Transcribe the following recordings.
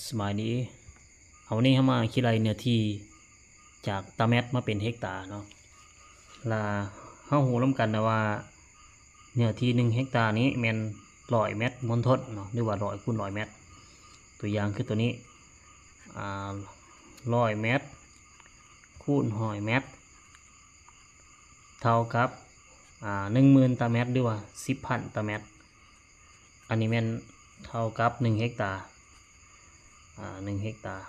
สมัยนี้เอาวันนี้เข้ามาคิดไรเนื้อที่จากตาแมตมาเป็นเฮกตาร์เนาะลาเข้าหูร่วมกันนะว่าเนื้อที่1 เฮกตาร์นี้แมน100 เมตรมณฑลเนาะหรือว่า100 คูณ 100 เมตรตัวอย่างคือตัวนี้100 เมตรคูณ100 เมตรเท่ากับ10,000 ตารางเมตรหรือว่า10,000 ตารางเมตรอันนี้แมนเท่ากับ1 เฮกตาร์1 เฮกตาร์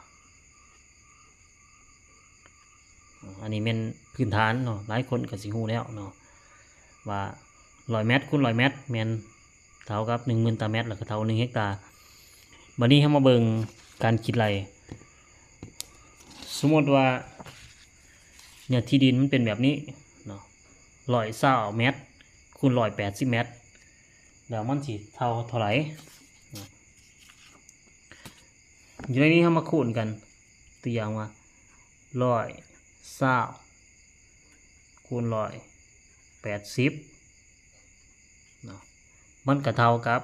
อันนี้เป็นพื้นฐานเนาะหลายคนก็สิฮู้แล้วเนาะว่า100 เมตรคูณ 100 เมตรแม่นเท่ากับ 10,000 ตารางเมตรแล้วก็เท่า1 เฮกตาร์บัดนี้เฮามาเบิ่งการคิดไร่สมมุติว่าเนี่ยที่ดินมันเป็นแบบนี้เนาะ120 เมตรคูณ 180 เมตรแล้วมันสิเท่าไหร่อยู่ในนี้เฮามาคูณกันตัวอย่างว่า120คูณ180เนาะมันก็เท่ากับ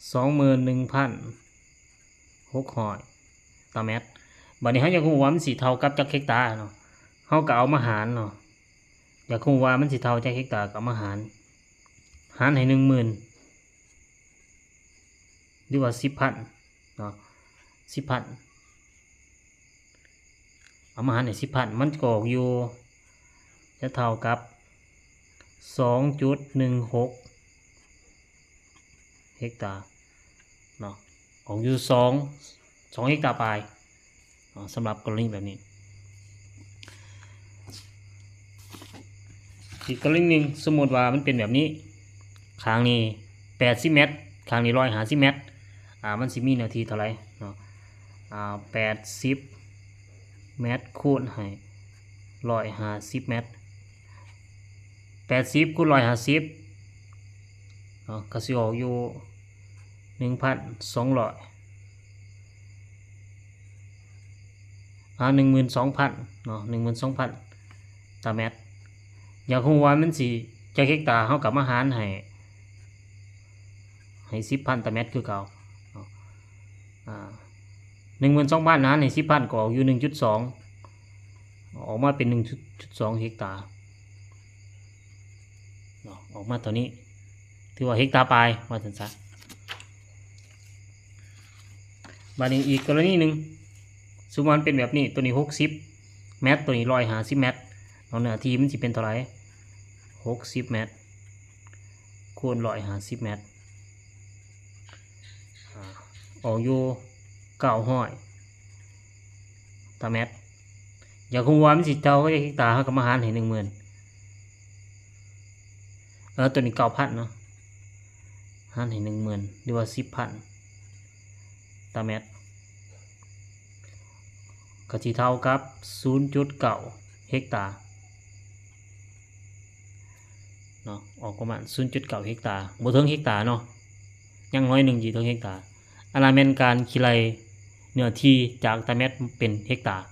21,600 ตารางเมตรบัดนี้เฮาอยากรู้ว่ามันสิเท่ากับจักเฮกตาร์เนาะเฮาก็เอามาหารเนาะอยากรู้ว่ามันสิเท่าจักเฮกตาร์ก็เอามาหารให้ 10,000 หรือว่า 10,000 เนาะ 10,000 เอามาหารให้ 10,000 มันก็ออกอยู่จะเท่ากับ 2.16 เฮกตาร์เนาะออกอยู่2 เฮกตาร์ปลายสำหรับกรณีแบบนี้อีกกรณีหนึ่งสมมติว่ามันเป็นแบบนี้ข้างนี้80 เมตรข้างนี้150 เมตรมันสิมีเนื้อที่เท่าไหร่เนาะ80 เมตรคูณให้150 เมตร80คูณ150ก็สิออกอยู่ 1,200 12,000 เนาะ 12,000 ตารางเมตรอยากรู้ว่ามันสิจักเฮกตาร์เฮาก็มาหารให้ 10,000 ตารางเมตรคือเก่า12,000 หารให้ 10,000 ก็ออกอยู่ 1.2 ออกมาเป็น 1.2 เฮกตาร์ออกมาตัวนี้ถือว่าเฮกตาร์ปลายว่าซั่นซะบัดนี้อีกกรณีหนึ่งสมมุติมันเป็นแบบนี้ตัวนี้60 เมตรตัวนี้150 เมตรเอาเนื้อที่มันสิเป็นเท่าไหร่60 เมตรคูณ150 เมตรออกอยู่900 ตารางเมตรอยากรู้ว่ามันสิเท่ากับเฮกตาร์เฮาก็มาหารให้ 10,000ตัวนี้ 9,000 เนาะหารให้ 10,000 หรือว่า 10,000 ตารางเมตรก็สิเท่ากับ 0.9 เฮกตาร์เนาะออกประมาณ 0.9 เฮกตาร์บ่ถึงเฮกตาร์เนาะยังน้อยหนึ่งสิถึงเฮกตาร์อันนั้นเป็นการคิดไร่เนื้อที่จากตารางเมตรเป็นเฮกตาร์